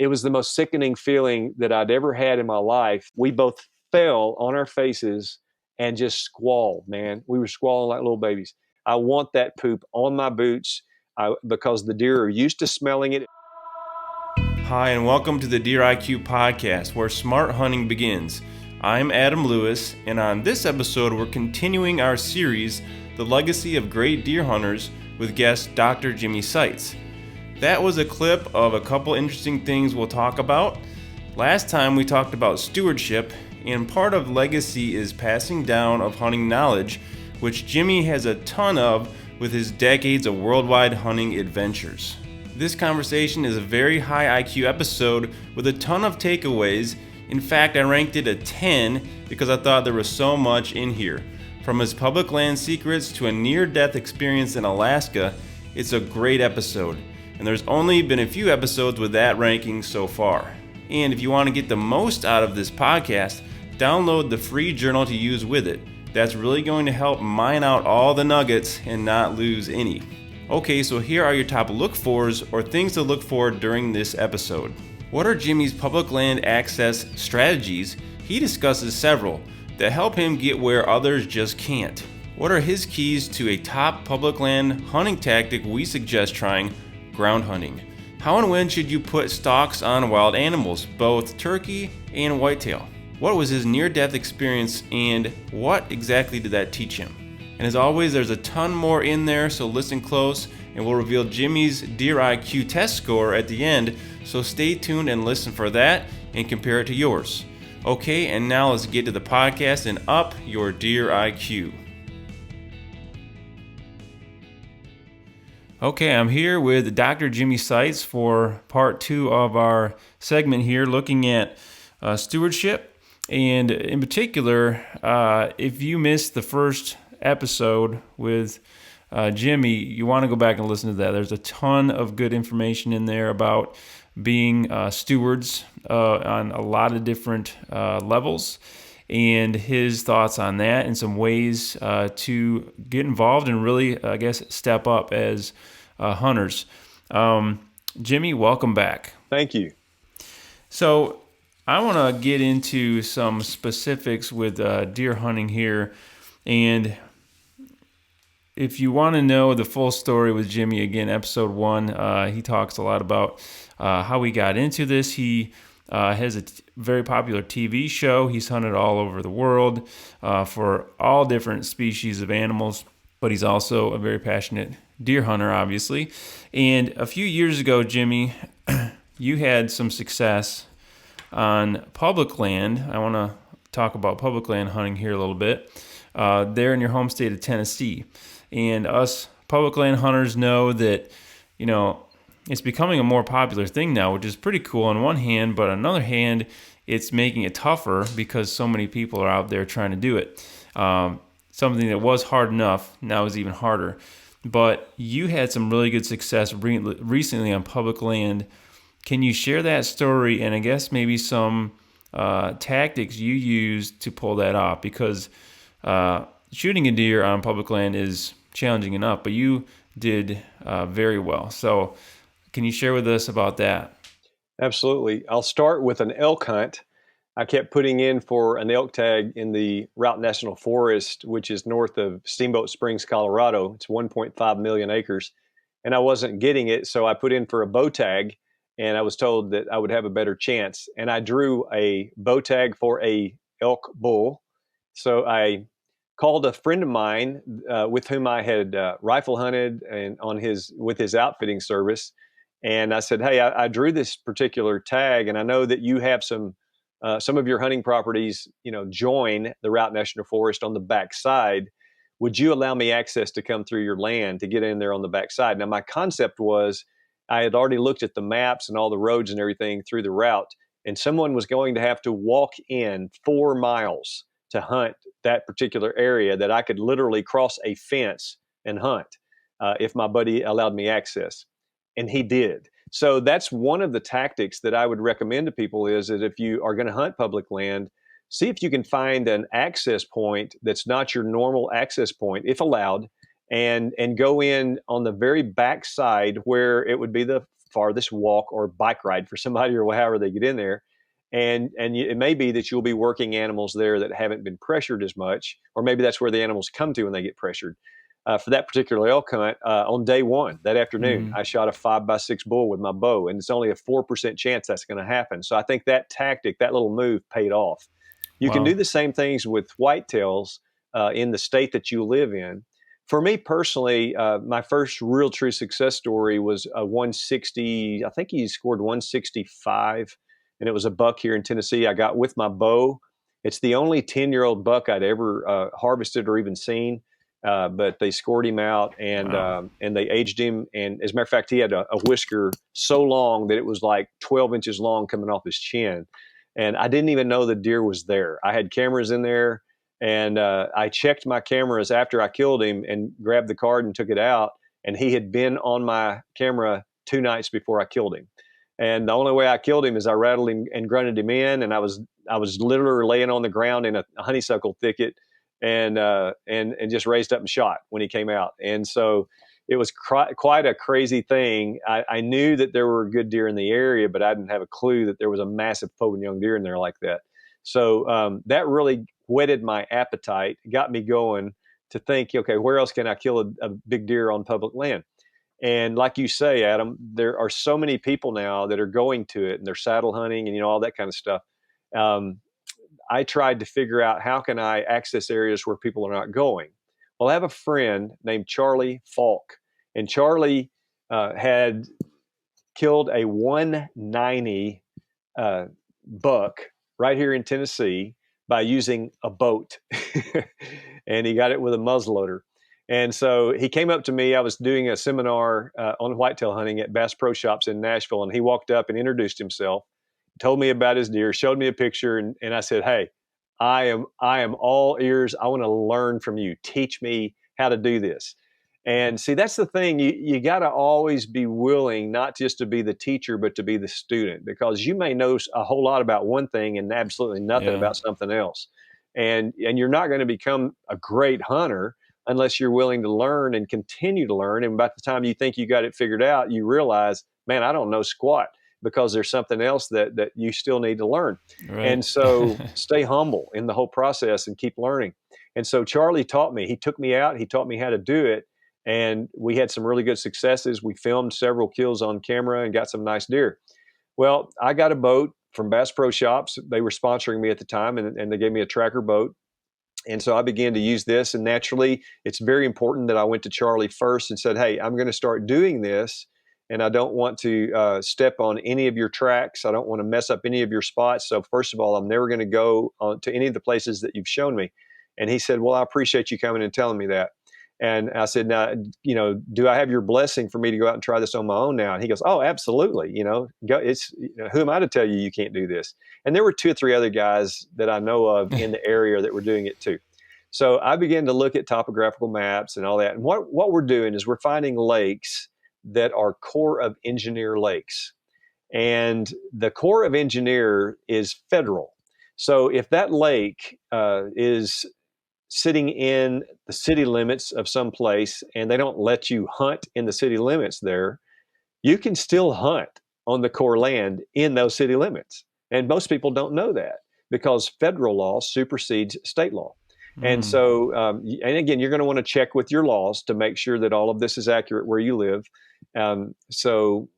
It was the most sickening feeling that I'd ever had in my life. We both fell on our faces and just squalled, man. We were squalling like little babies. I want that poop on my boots because the deer are used to smelling it. Hi, and welcome to the Deer IQ podcast, where smart hunting begins. I'm Adam Lewis, and on this episode, we're continuing our series, The Legacy of Great Deer Hunters, with guest Dr. Jimmy Seitz. That was a clip of a couple interesting things we'll talk about. Last time we talked about stewardship, and part of legacy is passing down of hunting knowledge, which Jimmy has a ton of with his decades of worldwide hunting adventures. This conversation is a very high IQ episode with a ton of takeaways. In fact, I ranked it a 10 because I thought there was so much in here. From his public land secrets to a near-death experience in Alaska, it's a great episode. And there's only been a few episodes with that ranking so far. And if you want to get the most out of this podcast, download the free journal to use with it. That's really going to help mine out all the nuggets and not lose any. Okay, so here are your top look-fors or things to look for during this episode. What are Jimmy's public land access strategies? He discusses several that help him get where others just can't. What are his keys to a top public land hunting tactic we suggest trying? Ground hunting. How and when should you put stalks on wild animals, both turkey and whitetail? What was his near-death experience and what exactly did that teach him? And as always, there's a ton more in there, so listen close, and we'll reveal Jimmy's Deer IQ test score at the end, so stay tuned and listen for that and compare it to yours. Okay, and now let's get to the podcast and up your Deer IQ. Okay, I'm here with Dr. Jimmy Seitz for part 2 of our segment here, looking at stewardship. And in particular, if you missed the first episode with Jimmy, you want to go back and listen to that. There's a ton of good information in there about being stewards on a lot of different levels, and his thoughts on that and some ways to get involved and really, I guess, step up as hunters. Jimmy, welcome back. Thank you. So I want to get into some specifics with deer hunting here, and if you want to know the full story with Jimmy, again, episode 1, he talks a lot about how he got into this. He has a very popular TV show. He's hunted all over the world for all different species of animals, but he's also a very passionate deer hunter, obviously. And a few years ago, Jimmy, you had some success on public land. I want to talk about public land hunting here a little bit. There in your home state of Tennessee. And us public land hunters know that, it's becoming a more popular thing now, which is pretty cool on one hand, but on another hand, it's making it tougher because so many people are out there trying to do it. Something that was hard enough now is even harder. But you had some really good success recently on public land. Can you share that story and I guess maybe some tactics you used to pull that off? Because shooting a deer on public land is challenging enough, but you did very well. So can you share with us about that? Absolutely. I'll start with an elk hunt. I kept putting in for an elk tag in the Route National Forest, which is north of Steamboat Springs, Colorado. It's 1.5 million acres. And I wasn't getting it, so I put in for a bow tag, and I was told that I would have a better chance. And I drew a bow tag for a elk bull. So I called a friend of mine with whom I had rifle hunted and with his outfitting service, and I said, "Hey, I drew this particular tag, and I know that you have some of your hunting properties, join the Route National Forest on the back side. Would you allow me access to come through your land to get in there on the back side?" Now, my concept was I had already looked at the maps and all the roads and everything through the route, and someone was going to have to walk in 4 miles to hunt that particular area that I could literally cross a fence and hunt if my buddy allowed me access. And he did. So that's one of the tactics that I would recommend to people is that if you are going to hunt public land, see if you can find an access point that's not your normal access point, if allowed, and go in on the very back side where it would be the farthest walk or bike ride for somebody or however they get in there. And it may be that you'll be working animals there that haven't been pressured as much, or maybe that's where the animals come to when they get pressured. For that particular elk hunt, on day one, that afternoon, I shot a 5x6 bull with my bow, and it's only a 4% chance that's going to happen. So I think that tactic, that little move, paid off. You can do Wow. the same things with whitetails in the state that you live in. For me personally, my first real true success story was a 160. I think he scored 165, and it was a buck here in Tennessee. I got with my bow. It's the only 10-year-old buck I'd ever harvested or even seen. But they scored him out, Wow. and they aged him. And as a matter of fact, he had a whisker so long that it was like 12 inches long coming off his chin. And I didn't even know the deer was there. I had cameras in there, and I checked my cameras after I killed him and grabbed the card and took it out. And he had been on my camera 2 nights before I killed him. And the only way I killed him is I rattled him and grunted him in, and I was literally laying on the ground in a honeysuckle thicket, and just raised up and shot when he came out. And so it was quite a crazy thing. I knew that there were good deer in the area, but I didn't have a clue that there was a massive Poven young deer in there like that. So that really whetted my appetite, got me going to think, okay, where else can I kill a big deer on public land? And like you say, Adam, there are so many people now that are going to it, and they're saddle hunting and all that kind of stuff. Um, I tried to figure out how can I access areas where people are not going. Well, I have a friend named Charlie Falk, and Charlie had killed a 190 buck right here in Tennessee by using a boat, and he got it with a muzzleloader. And so he came up to me. I was doing a seminar on whitetail hunting at Bass Pro Shops in Nashville, and he walked up and introduced himself, told me about his deer, showed me a picture, and I said, "Hey, I am all ears. I want to learn from you. Teach me how to do this." And see, that's the thing. You got to always be willing not just to be the teacher, but to be the student, because you may know a whole lot about one thing and absolutely nothing Yeah. about something else. And you're not going to become a great hunter unless you're willing to learn and continue to learn. And by the time you think you got it figured out, you realize, man, I don't know squat, because there's something else that you still need to learn. Right. And so stay humble in the whole process and keep learning. And so Charlie taught me. He took me out. He taught me how to do it. And we had some really good successes. We filmed several kills on camera and got some nice deer. Well, I got a boat from Bass Pro Shops. They were sponsoring me at the time, and they gave me a tracker boat. And so I began to use this. And naturally, it's very important that I went to Charlie first and said, "Hey, I'm going to start doing this. And I don't want to step on any of your tracks. I don't want to mess up any of your spots. So, first of all, I'm never going to go to any of the places that you've shown me." And he said, "Well, I appreciate you coming and telling me that." And I said, "Now, do I have your blessing for me to go out and try this on my own now?" And he goes, "Oh, absolutely. Go, who am I to tell you you can't do this?" And there were 2 or 3 other guys that I know of in the area that were doing it too. So I began to look at topographical maps and all that. And what we're doing is we're finding lakes that are Corps of Engineer lakes. And the Corps of Engineer is federal. So if that lake is sitting in the city limits of some place and they don't let you hunt in the city limits there, you can still hunt on the Corps land in those city limits. And most people don't know that because federal law supersedes state law. And Mm. so, and again, you're going to want to check with your laws to make sure that all of this is accurate where you live. So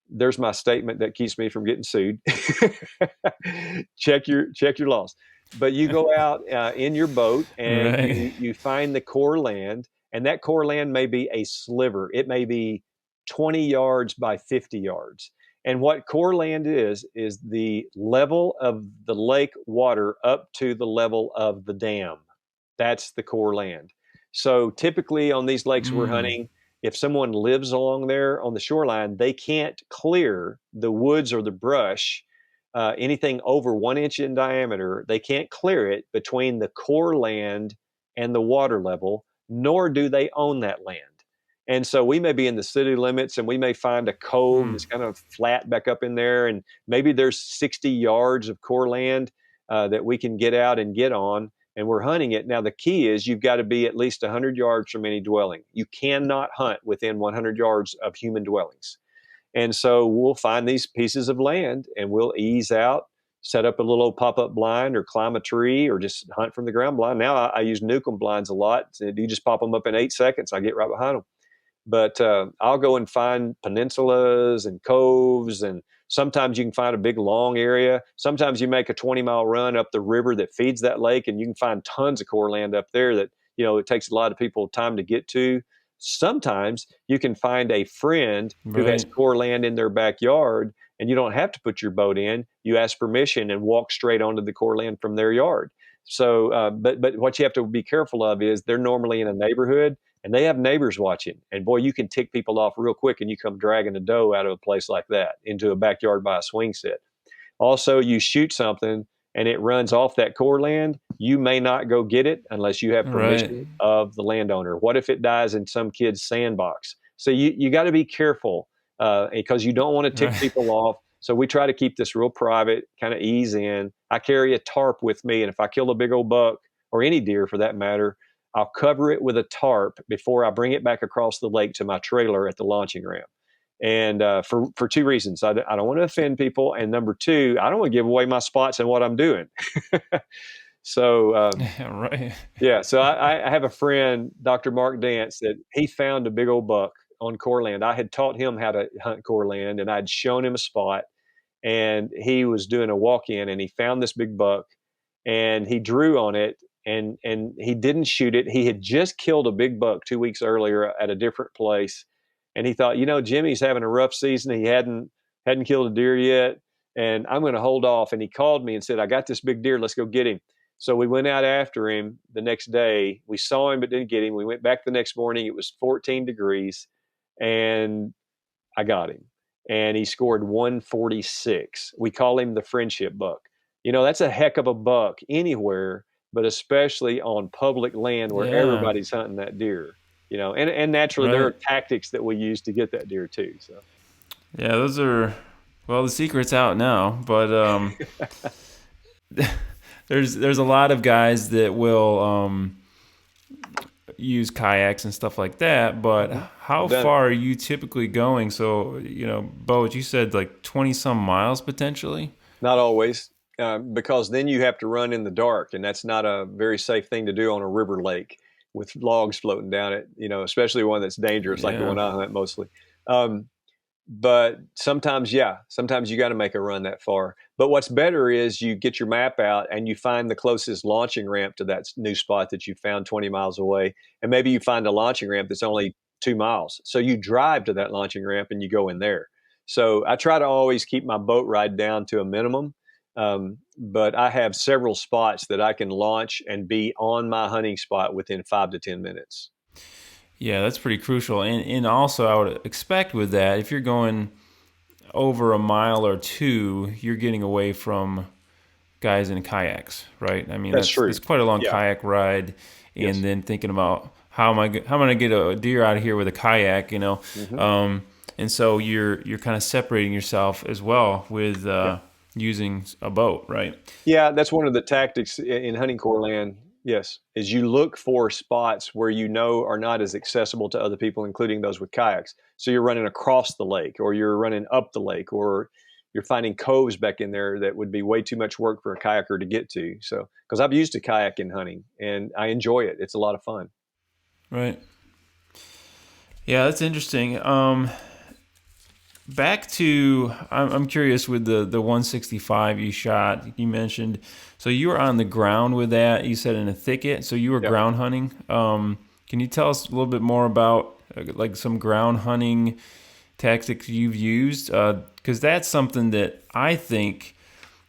there's my statement that keeps me from getting sued. Check your laws. But you go out in your boat and Right. you find the Corps land, and that Corps land may be a sliver. It may be 20 yards by 50 yards. And what Corps land is the level of the lake water up to the level of the dam. That's the Corps land. So typically on these lakes we're Mm. hunting, if someone lives along there on the shoreline, they can't clear the woods or the brush, anything over 1 inch in diameter. They can't clear it between the Corps land and the water level, nor do they own that land. And so we may be in the city limits and we may find a cove Mm. that's kind of flat back up in there. And maybe there's 60 yards of Corps land that we can get out and get on, and we're hunting it. Now, the key is you've got to be at least 100 yards from any dwelling. You cannot hunt within 100 yards of human dwellings. And so we'll find these pieces of land and we'll ease out, set up a little pop-up blind or climb a tree or just hunt from the ground blind. Now I use Nukem blinds a lot. You just pop them up in 8 seconds. I get right behind them. But I'll go and find peninsulas and coves, and sometimes you can find a big long area. Sometimes you make a 20-mile run up the river that feeds that lake, and you can find tons of core land up there that it takes a lot of people time to get to. Sometimes you can find a friend who has Right. core land in their backyard, and you don't have to put your boat in. You ask permission and walk straight onto the core land from their yard. So, but what you have to be careful of is they're normally in a neighborhood and they have neighbors watching. And boy, you can tick people off real quick, and you come dragging a doe out of a place like that into a backyard by a swing set. Also, you shoot something and it runs off that core land, you may not go get it unless you have Right. permission of the landowner. What if it dies in some kid's sandbox? So you got to be careful because you don't want to tick Right. people off. So we try to keep this real private, kind of ease in. I carry a tarp with me, and if I kill a big old buck or any deer for that matter, I'll cover it with a tarp before I bring it back across the lake to my trailer at the launching ramp. And for two reasons. I don't want to offend people. And number two, I don't want to give away my spots and what I'm doing. So, Right. yeah, so I have a friend, Dr. Mark Dance, that he found a big old buck on core land. I had taught him how to hunt core land, and I'd shown him a spot, and he was doing a walk-in, and he found this big buck, and he drew on it, and he didn't shoot it. He had just killed a big buck 2 weeks earlier at a different place, and he thought, Jimmy's having a rough season. He hadn't killed a deer yet, and I'm going to hold off. And he called me and said, I got this big deer. Let's go get him. So we went out after him the next day. We saw him but didn't get him. We went back the next morning. It was 14 degrees, and I got him. And he scored 146. We call him the friendship buck. That's a heck of a buck anywhere, but especially on public land where Yeah. everybody's hunting that deer. And naturally there are Right. tactics that we use to get that deer too. So Yeah, those are, well, the secret's out now, but there's a lot of guys that will use kayaks and stuff like that, but how done it. far are you typically going? So, Bo, you said like 20 some miles potentially? Not always, because then you have to run in the dark, and that's not a very safe thing to do on a river lake with logs floating down it. Especially one that's dangerous, like the Yeah. one I hunt mostly. But sometimes you got to make a run that far. But what's better is you get your map out and you find the closest launching ramp to that new spot that you found 20 miles away. And maybe you find a launching ramp that's only 2 miles. So you drive to that launching ramp and you go in there. So I try to always keep my boat ride down to a minimum. But I have several spots that I can launch and be on my hunting spot within 5 to 10 minutes. Yeah, that's pretty crucial. And also, I would expect with that, if you're going over a mile or two, you're getting away from guys in kayaks, right? I mean, That's that's true. quite a long Yeah. kayak ride, and Yes. then thinking about how am I going to get a deer out of here with a kayak, Mm-hmm. and so you're kind of separating yourself as well with Yeah. using a boat, right? Yeah, that's one of the tactics in hunting core land. Yes, is you look for spots where are not as accessible to other people, including those with kayaks. So you're running across the lake, or you're running up the lake, or you're finding coves back in there that would be way too much work for a kayaker to get to. So, because I've used a kayak in hunting and I enjoy it, it's a lot of fun. Right. Yeah, that's interesting. Back to, I'm curious with the 165 you shot. You mentioned, so you were on the ground with that. You said in a thicket, so you were Yeah. ground hunting. Can you tell us a little bit more about like some ground hunting tactics you've used? Because that's something that I think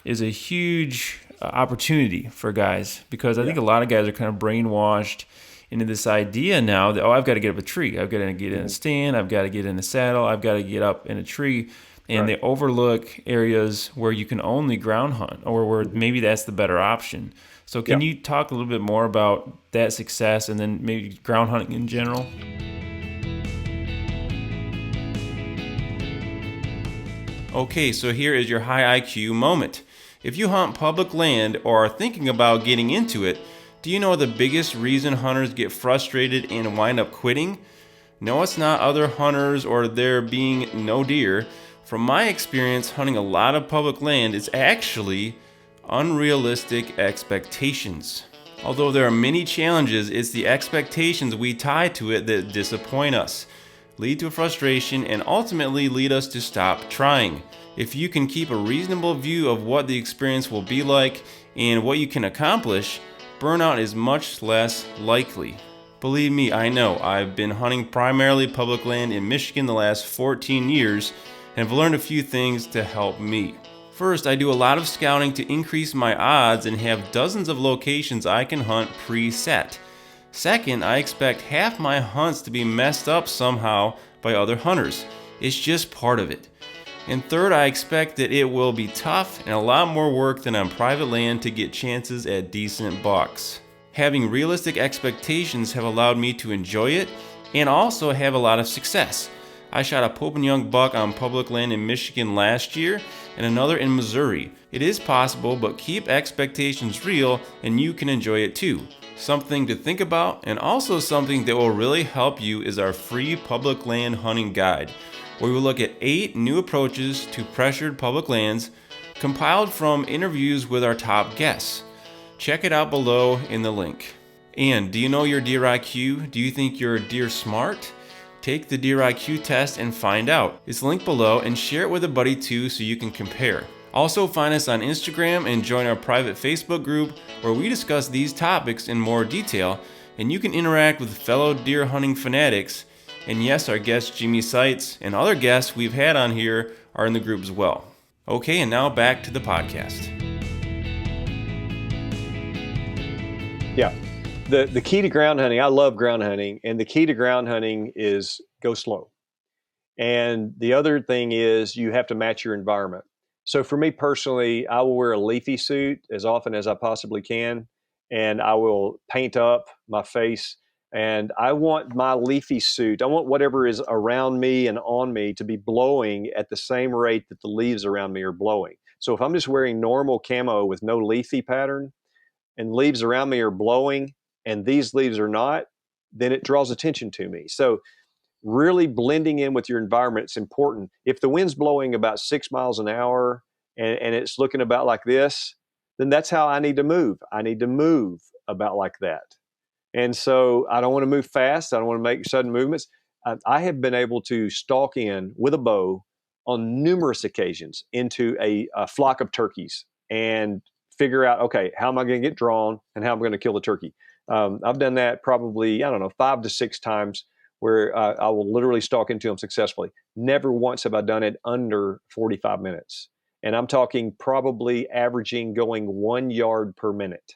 is a huge opportunity for guys. Because I think a lot of guys are kind of brainwashed into this idea now that, I've got to get up a tree. I've got to get in a stand. I've got to get in a saddle. I've got to get up in a tree. And they overlook areas where you can only ground hunt, or where maybe that's the better option. So can you talk a little bit more about that success and then maybe ground hunting in general? Okay, so here is your high IQ moment. If you hunt public land or are thinking about getting into it, do you know the biggest reason hunters get frustrated and wind up quitting? No, it's not other hunters or there being no deer. From my experience hunting a lot of public land, it's actually unrealistic expectations. Although there are many challenges, it's the expectations we tie to it that disappoint us, lead to frustration, and ultimately lead us to stop trying. If you can keep a reasonable view of what the experience will be like and what you can accomplish, burnout is much less likely. Believe me, I know. I've been hunting primarily public land in Michigan the last 14 years and have learned a few things to help me. First, I do a lot of scouting to increase my odds and have dozens of locations I can hunt preset. Second, I expect half my hunts to be messed up somehow by other hunters. It's just part of it. And third, I expect that it will be tough and a lot more work than on private land to get chances at decent bucks. Having realistic expectations have allowed me to enjoy it and also have a lot of success. I shot a Pope and Young buck on public land in Michigan last year and another in Missouri. It is possible, but keep expectations real and you can enjoy it too. Something to think about, and also something that will really help you, is our free public land hunting guide, where we will look at 8 new approaches to pressured public lands compiled from interviews with our top guests. Check it out below in the link. And do you know your deer IQ? Do you think you're deer smart? Take the Deer IQ test and find out. It's linked below, and share it with a buddy too so you can compare. Also find us on Instagram and join our private Facebook group where we discuss these topics in more detail, and you can interact with fellow deer hunting fanatics. And yes, our guest Jimmy Seitz and other guests we've had on here are in the group as well. Okay, and now back to the podcast. Yeah. The key to ground hunting, I love ground hunting, and the key to ground hunting is go slow. And the other thing is you have to match your environment. So for me personally, I will wear a leafy suit as often as I possibly can, and I will paint up my face. And I want my leafy suit, I want whatever is around me and on me to be blowing at the same rate that the leaves around me are blowing. So if I'm just wearing normal camo with no leafy pattern and leaves around me are blowing and these leaves are not, then it draws attention to me. So really blending in with your environment is important. If the wind's blowing about 6 miles an hour and it's looking about like this, then that's how I need to move. I need to move about like that. And so I don't want to move fast. I don't want to make sudden movements. I have been able to stalk in with a bow on numerous occasions into a flock of turkeys and figure out, okay, how am I going to get drawn and how I'm going to kill the turkey. I've done that probably, I don't know, 5 to 6 times where I will literally stalk into them successfully. Never once have I done it under 45 minutes. And I'm talking probably averaging going 1 yard per minute.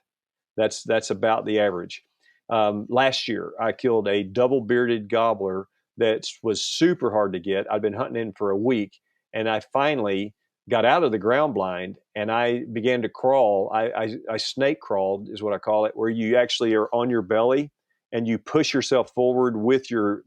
That's about the average. Last year, I killed a double bearded gobbler that was super hard to get. I'd been hunting in for a week, and I finally got out of the ground blind and I began to crawl. I snake crawled, is what I call it, where you actually are on your belly and you push yourself forward with your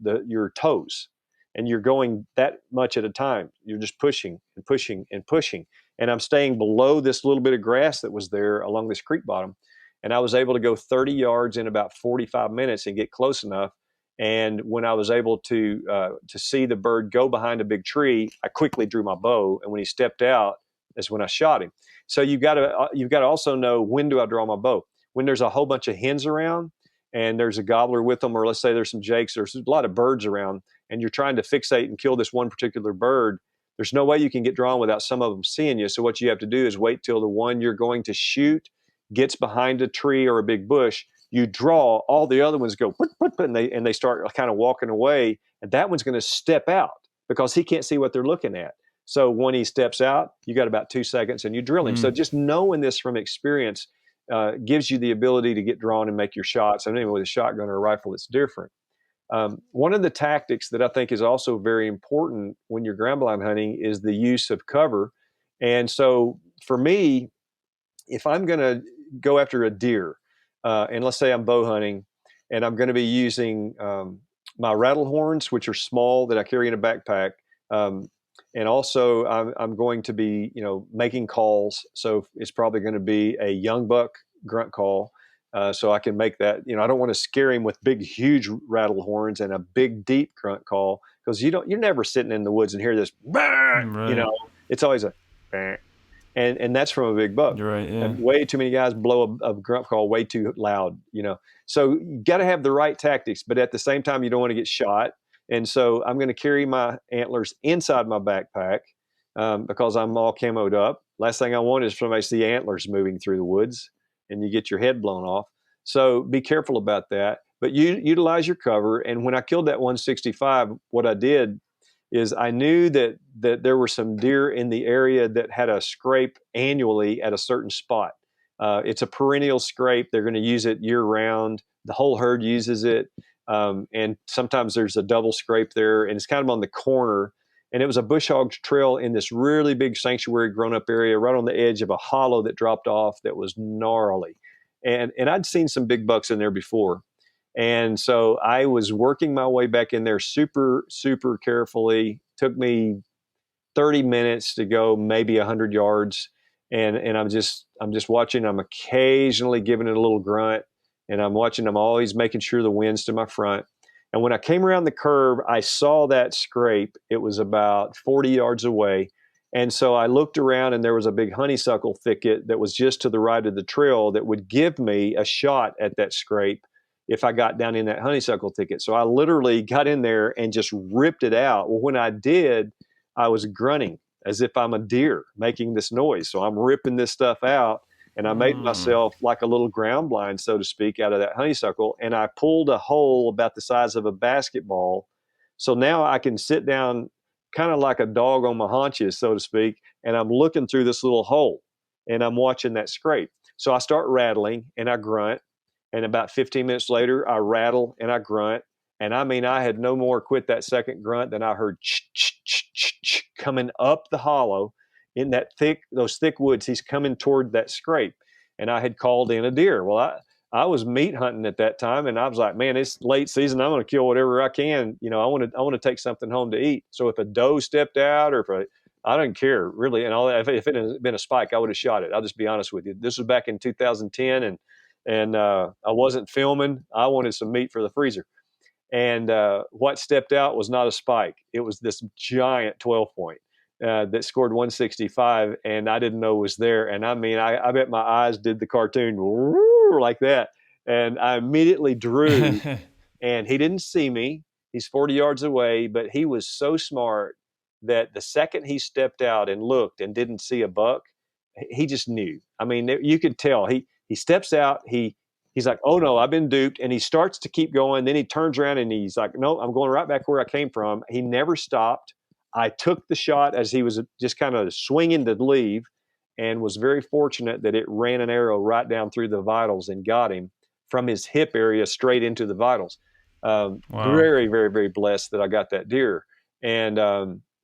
toes, and you're going that much at a time. You're just pushing and pushing and pushing. And I'm staying below this little bit of grass that was there along this creek bottom. And I was able to go 30 yards in about 45 minutes and get close enough. And when I was able to see the bird go behind a big tree, I quickly drew my bow. And when he stepped out, that's when I shot him. So you've got to also know, when do I draw my bow? When there's a whole bunch of hens around and there's a gobbler with them, or let's say there's some jakes, there's a lot of birds around, and you're trying to fixate and kill this one particular bird. There's no way you can get drawn without some of them seeing you. So what you have to do is wait till the one you're going to shoot gets behind a tree or a big bush. You draw, all the other ones go, and they start kind of walking away, and that one's going to step out because he can't see what they're looking at. So when he steps out, you got about 2 seconds and you drill him. So just knowing this from experience gives you the ability to get drawn and make your shots. And anyway, with a shotgun or a rifle, it's different. One of the tactics that I think is also very important when you're ground blind hunting is the use of cover. And so for me, if I'm going to go after a deer, and let's say I'm bow hunting, and I'm going to be using my rattle horns, which are small, that I carry in a backpack, and also I'm going to be, making calls. So it's probably going to be a young buck grunt call so I can make that. I don't want to scare him with big, huge rattle horns and a big, deep grunt call, because you're never sitting in the woods and hear this. "Bah!" Right. It's always a, "Bah." and that's from a big buck. You're right. Yeah. And way too many guys blow a grunt call way too loud. So you got to have the right tactics, but at the same time, you don't want to get shot. And so I'm going to carry my antlers inside my backpack, because I'm all camoed up. Last thing I want is somebody to see antlers moving through the woods and you get your head blown off. So be careful about that. But you utilize your cover. And when I killed that 165, what I did is I knew that there were some deer in the area that had a scrape annually at a certain spot. It's a perennial scrape. They're going to use it year round. The whole herd uses it. And sometimes there's a double scrape there, and it's kind of on the corner. And it was a bush hog trail in this really big sanctuary grown up area right on the edge of a hollow that dropped off that was gnarly. And I'd seen some big bucks in there before. And so I was working my way back in there super, super carefully. Took me 30 minutes to go maybe 100 yards. And I'm just watching. I'm occasionally giving it a little grunt. And I'm watching. I'm always making sure the wind's to my front. And when I came around the curve, I saw that scrape. It was about 40 yards away. And so I looked around, and there was a big honeysuckle thicket that was just to the right of the trail that would give me a shot at that scrape if I got down in that honeysuckle thicket. So I literally got in there and just ripped it out. Well, when I did, I was grunting as if I'm a deer making this noise. So I'm ripping this stuff out, and I made myself like a little ground blind, so to speak, out of that honeysuckle. And I pulled a hole about the size of a basketball. So now I can sit down kind of like a dog on my haunches, so to speak, and I'm looking through this little hole and I'm watching that scrape. So I start rattling and I grunt. And about 15 minutes later, I rattle and I grunt. And I mean, I had no more quit that second grunt than I heard coming up the hollow in those thick woods. He's coming toward that scrape. And I had called in a deer. Well, I was meat hunting at that time, and I was like, man, it's late season. I'm going to kill whatever I can. I want to take something home to eat. So if a doe stepped out, or I don't care really. And if it had been a spike, I would have shot it. I'll just be honest with you. This was back in 2010, and I wasn't filming. I wanted some meat for the freezer. And what stepped out was not a spike. It was this giant 12 point that scored 165, and I didn't know was there. And I mean, I bet my eyes did the cartoon like that. And I immediately drew, and he didn't see me. He's 40 yards away, but he was so smart that the second he stepped out and looked and didn't see a buck, he just knew. I mean, you could tell. He steps out. He's like, oh no, I've been duped. And he starts to keep going. Then he turns around and he's like, no, I'm going right back where I came from. He never stopped. I took the shot as he was just kind of swinging to leave, and was very fortunate that it ran an arrow right down through the vitals and got him from his hip area straight into the vitals. Wow. Very, very, very blessed that I got that deer. And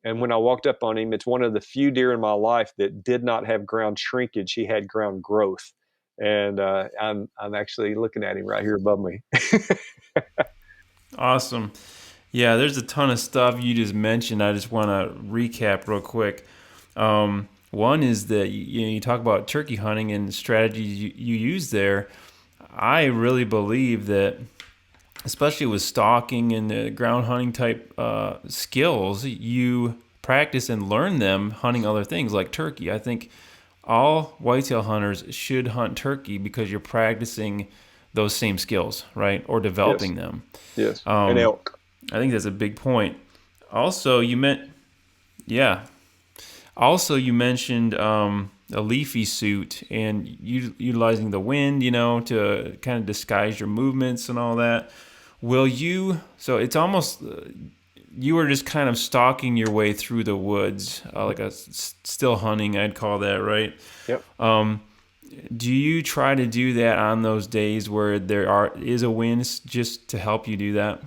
when I walked up on him, it's one of the few deer in my life that did not have ground shrinkage. He had ground growth. And I'm actually looking at him right here above me. Awesome. Yeah, there's a ton of stuff you just mentioned. I just want to recap real quick. One is that you talk about turkey hunting and the strategies you use there. I really believe that, especially with stalking and the ground hunting type skills, you practice and learn them hunting other things like turkey. I think all whitetail hunters should hunt turkey because you're practicing those same skills, right? Or developing them. Yes. And elk. I think that's a big point. Also, you mentioned a leafy suit and utilizing the wind, to kind of disguise your movements and all that. So it's almost, you were just kind of stalking your way through the woods, like a still hunting, I'd call that, right? Yep. Do you try to do that on those days where there is a wind, just to help you do that?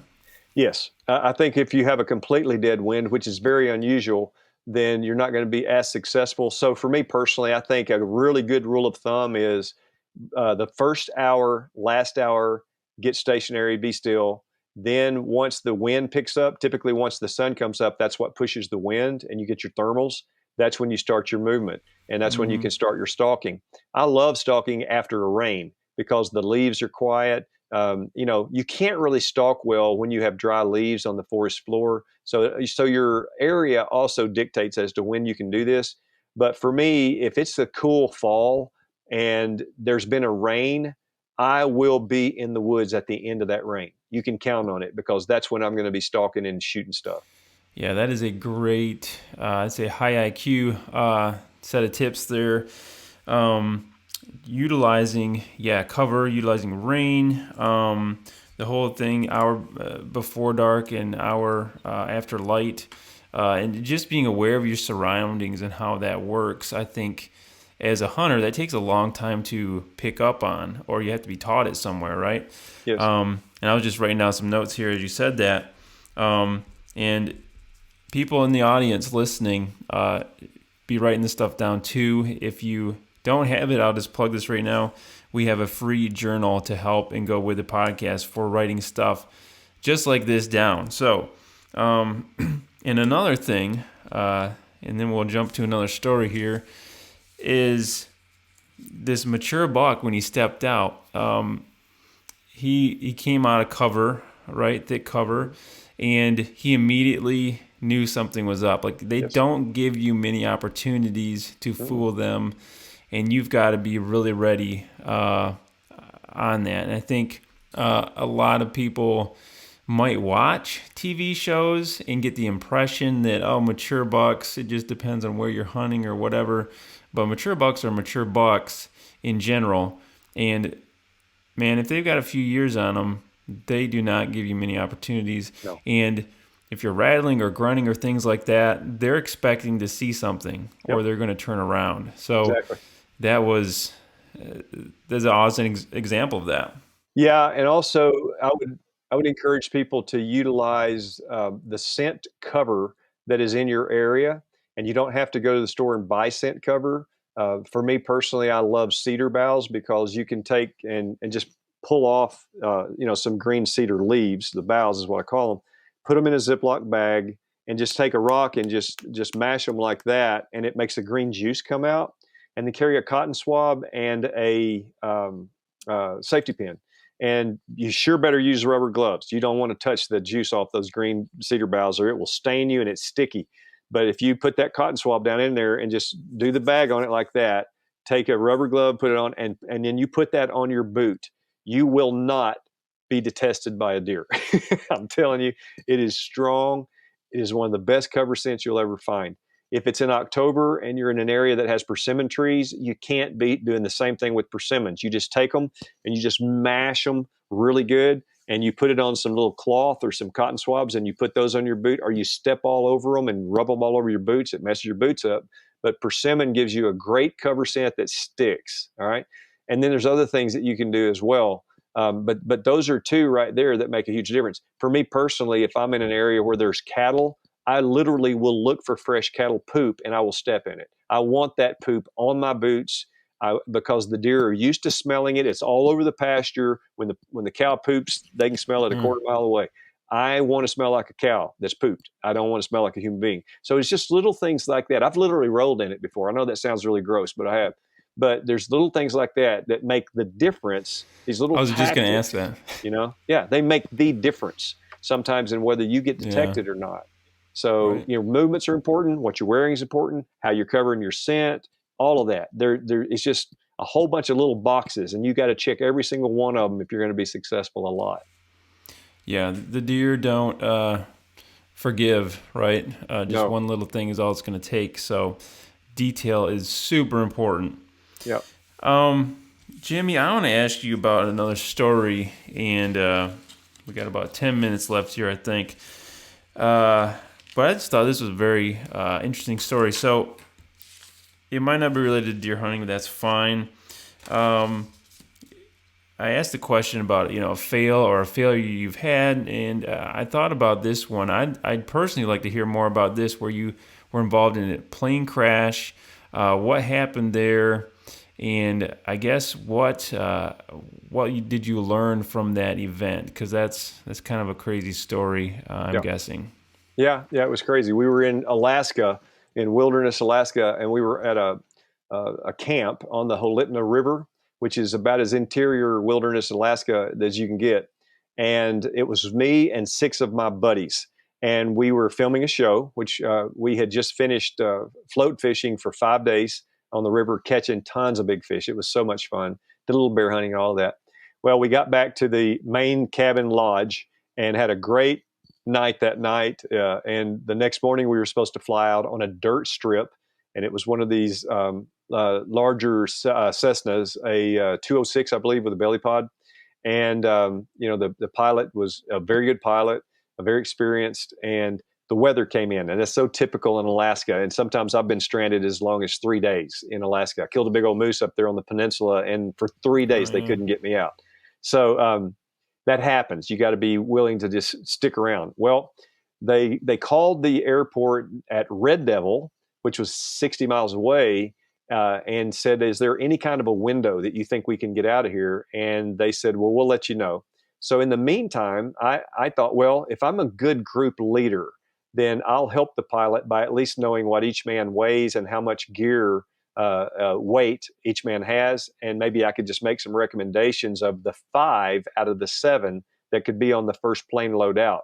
Yes. I think if you have a completely dead wind, which is very unusual, then you're not going to be as successful. So for me personally, I think a really good rule of thumb is the first hour, last hour, get stationary, be still. Then once the wind picks up, typically once the sun comes up, that's what pushes the wind and you get your thermals. That's when you start your movement, and that's when you can start your stalking. I love stalking after a rain because the leaves are quiet. You can't really stalk well when you have dry leaves on the forest floor. So your area also dictates as to when you can do this. But for me, if it's a cool fall and there's been a rain, I will be in the woods at the end of that rain. You can count on it because that's when I'm going to be stalking and shooting stuff. Yeah, that is a great, I'd say high IQ set of tips there. Utilizing, cover, utilizing rain, the whole thing, hour before dark and hour after light, and just being aware of your surroundings and how that works. I think as a hunter, that takes a long time to pick up on, or you have to be taught it somewhere, right? Yes. And I was just writing down some notes here as you said that. And people in the audience listening, be writing this stuff down too. If you don't have it, I'll just plug this right now. We have a free journal to help and go with the podcast for writing stuff just like this down. So, and another thing, and then we'll jump to another story here, is this mature buck, when he stepped out, he came out of cover, right, thick cover, and he immediately knew something was up. Like, they don't give you many opportunities to fool them, and you've got to be really ready on that. And I think a lot of people might watch TV shows and get the impression that, mature bucks, it just depends on where you're hunting or whatever. But mature bucks are mature bucks in general. And, man, if they've got a few years on them, they do not give you many opportunities. No. And if you're rattling or grunting or things like that, they're expecting to see something or they're going to turn around. So that was there's an awesome example of that. Yeah, and also I would encourage people to utilize the scent cover that is in your area, and you don't have to go to the store and buy scent cover. For me personally, I love cedar boughs because you can take and just pull off some green cedar leaves. The boughs is what I call them. Put them in a Ziploc bag and just take a rock and just mash them like that, and it makes a green juice come out. And then carry a cotton swab and a safety pin. And you sure better use rubber gloves. You don't want to touch the juice off those green cedar boughs or it will stain you and it's sticky. But if you put that cotton swab down in there and just do the bag on it like that, take a rubber glove, put it on, and then you put that on your boot, you will not be detested by a deer. I'm telling you, it is strong. It is one of the best cover scents you'll ever find. If it's in October and you're in an area that has persimmon trees, you can't beat doing the same thing with persimmons. You just take them and you just mash them really good, and you put it on some little cloth or some cotton swabs, and you put those on your boot, or you step all over them and rub them all over your boots. It messes your boots up. But persimmon gives you a great cover scent that sticks. All right. And then there's other things that you can do as well. But those are two right there that make a huge difference. For me personally, if I'm in an area where there's cattle, I literally will look for fresh cattle poop and I will step in it. I want that poop on my boots because the deer are used to smelling it. It's all over the pasture. When the cow poops, they can smell it a quarter mile away. I want to smell like a cow that's pooped. I don't want to smell like a human being. So it's just little things like that. I've literally rolled in it before. I know that sounds really gross, but I have. But there's little things like that that make the difference. These little I was just going to ask tactics, that. they make the difference sometimes in whether you get detected or not. So, movements are important. What you're wearing is important. How you're covering your scent, all of that. There, it's just a whole bunch of little boxes, and you got to check every single one of them if you're going to be successful a lot. Yeah, the deer don't forgive, right? Just one little thing is all it's going to take. So, detail is super important. Yep. Jimmy, I want to ask you about another story, and we got about 10 minutes left here, I think. But I just thought this was a very interesting story. So it might not be related to deer hunting, but that's fine. I asked the question about a fail or a failure you've had, and I thought about this one. I'd personally like to hear more about this, where you were involved in a plane crash. What happened there? And I guess what did you learn from that event? Because that's kind of a crazy story, I'm guessing. Yeah, it was crazy. We were in Alaska, in wilderness Alaska, and we were at a camp on the Holitna River, which is about as interior wilderness Alaska as you can get. And it was me and 6 of my buddies. And we were filming a show, which we had just finished float fishing for 5 days on the river, catching tons of big fish. It was so much fun. Did a little bear hunting and all that. Well, we got back to the main cabin lodge and had a great night that night. And the next morning, we were supposed to fly out on a dirt strip. And it was one of these larger Cessnas, a 206, I believe, with a belly pod. And, the pilot was a very good pilot, very experienced, and the weather came in. And that's so typical in Alaska. And sometimes I've been stranded as long as 3 days in Alaska. I killed a big old moose up there on the peninsula, and for 3 days, they couldn't get me out. So that happens. You got to be willing to just stick around. Well, they called the airport at Red Devil, which was 60 miles away, and said, is there any kind of a window that you think we can get out of here? And they said, well, we'll let you know. So in the meantime, I thought, well, if I'm a good group leader, then I'll help the pilot by at least knowing what each man weighs and how much gear weight each man has. And maybe I could just make some recommendations of the 5 out of the 7 that could be on the first plane load out.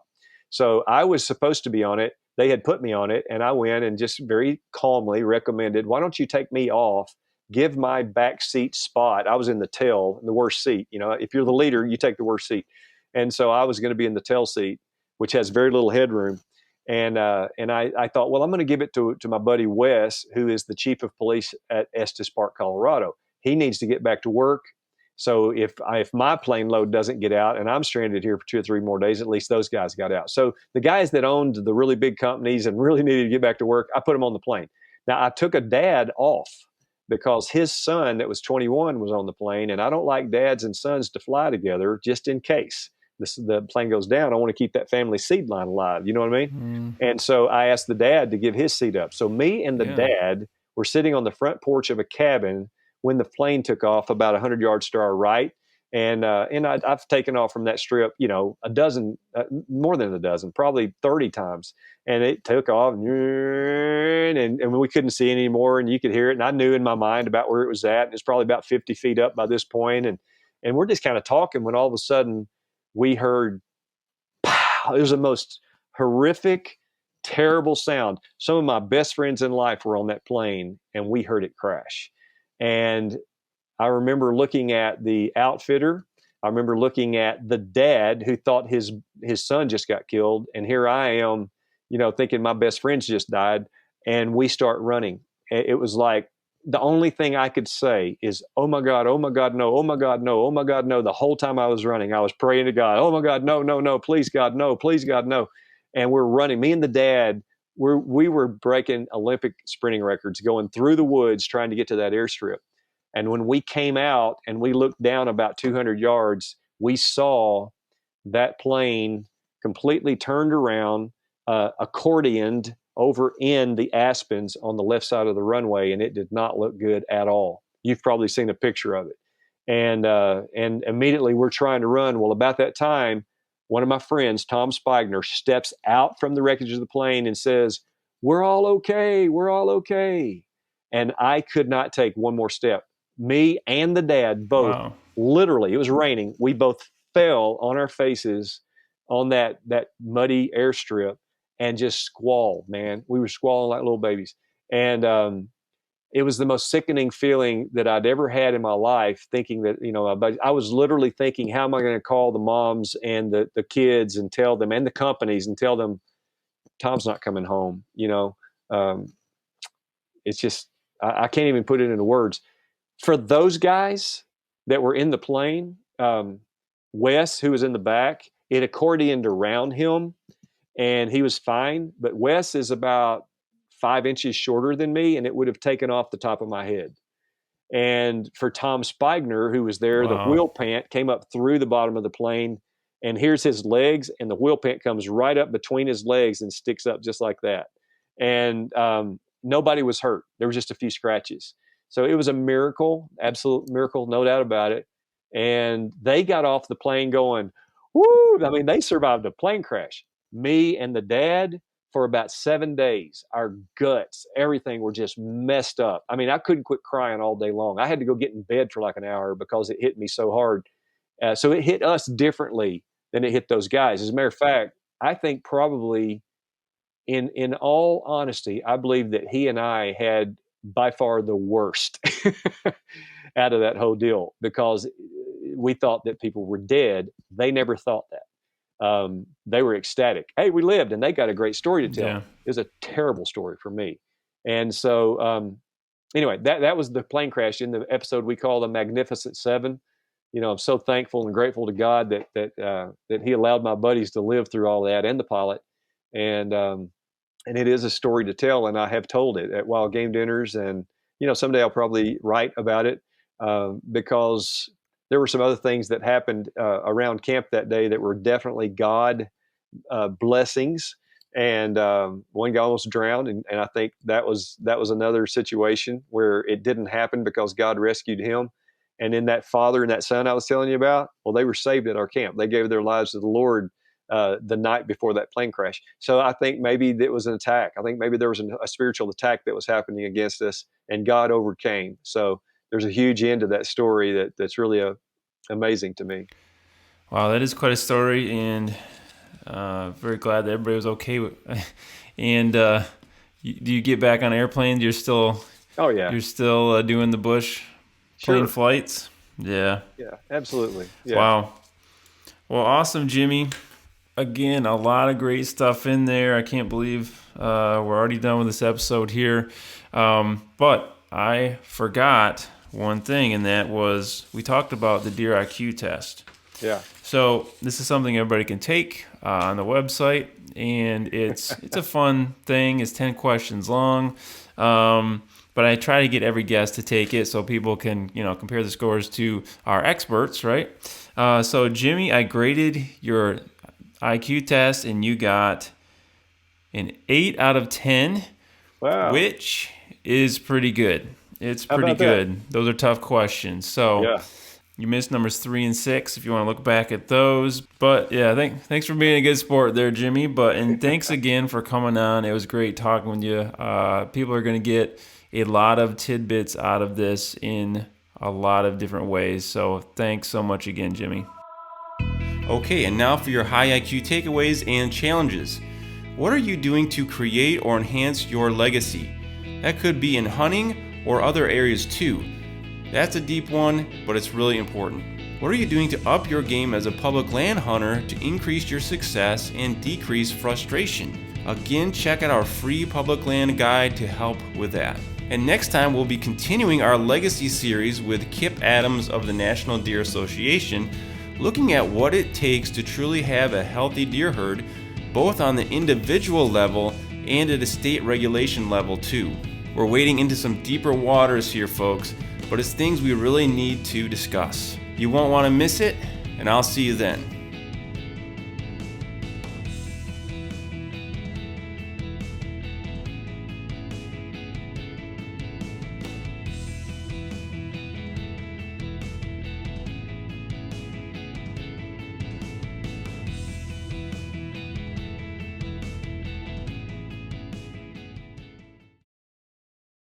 So I was supposed to be on it. They had put me on it, and I went and just very calmly recommended, why don't you take me off, give my back seat spot. I was in the tail, the worst seat. If you're the leader, you take the worst seat. And so I was going to be in the tail seat, which has very little headroom. And I thought, well, I'm going to give it to my buddy Wes, who is the chief of police at Estes Park, Colorado. He needs to get back to work. So if my plane load doesn't get out and I'm stranded here for 2 or 3 more days, at least those guys got out. So the guys that owned the really big companies and really needed to get back to work, I put them on the plane. Now, I took a dad off because his son that was 21 was on the plane, and I don't like dads and sons to fly together just in case the plane goes down. I want to keep that family seed line alive. You know what I mean? And so I asked the dad to give his seat up. So me and the dad were sitting on the front porch of a cabin when the plane took off about 100 yards to our right. And I've taken off from that strip, a dozen, more than a dozen, probably 30 times. And it took off, and we couldn't see it anymore, and you could hear it. And I knew in my mind about where it was at. And it's probably about 50 feet up by this point. And we're just kind of talking when all of a sudden we heard, pow! It was the most horrific, terrible sound. Some of my best friends in life were on that plane, and we heard it crash. And I remember looking at the outfitter. I remember looking at the dad who thought his son just got killed. And here I am, thinking my best friends just died. And we start running. It was like the only thing I could say is, oh my God, no, oh my God, no, oh my God, no. The whole time I was running, I was praying to God, oh my God, no, please God, no, please God, no. And we're running. Me and the dad, we were breaking Olympic sprinting records, going through the woods, trying to get to that airstrip. And when we came out and we looked down about 200 yards, we saw that plane completely turned around, accordioned over in the aspens on the left side of the runway, and it did not look good at all. You've probably seen a picture of it. And immediately we're trying to run. Well, about that time, one of my friends, Tom Spigner, steps out from the wreckage of the plane and says, we're all okay. We're all okay. And I could not take one more step. Me and the dad both, literally, it was raining. We both fell on our faces on that muddy airstrip and just squalled, man. We were squalling like little babies. And it was the most sickening feeling that I'd ever had in my life, thinking that, I was literally thinking, how am I going to call the moms and the kids and tell them, and the companies, and tell them Tom's not coming home. It's just, I can't even put it into words. For those guys that were in the plane, Wes, who was in the back, it accordioned around him and he was fine. But Wes is about 5 inches shorter than me, and it would have taken off the top of my head. And for Tom Spigner, who was there, the wheel pant came up through the bottom of the plane, and here's his legs, and the wheel pant comes right up between his legs and sticks up just like that. And nobody was hurt. There was just a few scratches. So it was a miracle, absolute miracle, no doubt about it. And they got off the plane going, woo! I mean, they survived a plane crash. Me and the dad, for about 7 days. Our guts, everything were just messed up. I mean, I couldn't quit crying all day long. I had to go get in bed for like an hour because it hit me so hard. So it hit us differently than it hit those guys. As a matter of fact, I think probably in all honesty, I believe that he and I had by far the worst out of that whole deal because we thought that people were dead. They never thought that. They were ecstatic. Hey, we lived, and they got a great story to tell. Yeah. It was a terrible story for me. And so, anyway, that was the plane crash in the episode we call the Magnificent Seven. I'm so thankful and grateful to God that He allowed my buddies to live through all that and the pilot. And it is a story to tell, and I have told it at wild game dinners. And someday I'll probably write about it because there were some other things that happened around camp that day that were definitely God blessings. And one guy almost drowned, and I think that was another situation where it didn't happen because God rescued him. And then that father and that son I was telling you about, well, they were saved at our camp. They gave their lives to the Lord the night before that plane crash. So I think maybe it was an attack. I think maybe there was a spiritual attack that was happening against us, and God overcame. So there's a huge end to that story that's really amazing to me. Wow, that is quite a story, and very glad that everybody was okay with. And do you get back on airplanes? You're still doing the bush plane flights? Yeah, absolutely. Yeah. Wow. Well, awesome, Jimmy. Again, a lot of great stuff in there. I can't believe we're already done with this episode here. But I forgot one thing, and that was we talked about the Deer IQ test. Yeah. So this is something everybody can take on the website, and it's a fun thing. It's 10 questions long, but I try to get every guest to take it so people can compare the scores to our experts, right? So Jimmy, I graded your IQ test, and you got an 8 out of 10, wow, which is pretty good. It's pretty good. That? Those are tough questions. So yeah. You missed numbers 3 and 6 if you want to look back at those. But yeah, thanks for being a good sport there, Jimmy. And thanks again for coming on. It was great talking with you. People are going to get a lot of tidbits out of this in a lot of different ways. So thanks so much again, Jimmy. Okay, and now for your high IQ takeaways and challenges. What are you doing to create or enhance your legacy? That could be in hunting or other areas too. That's a deep one, but it's really important. What are you doing to up your game as a public land hunter to increase your success and decrease frustration? Again, check out our free public land guide to help with that. And next time we'll be continuing our legacy series with Kip Adams of the National Deer Association, looking at what it takes to truly have a healthy deer herd, both on the individual level and at a state regulation level too. We're wading into some deeper waters here, folks, but it's things we really need to discuss. You won't want to miss it, and I'll see you then.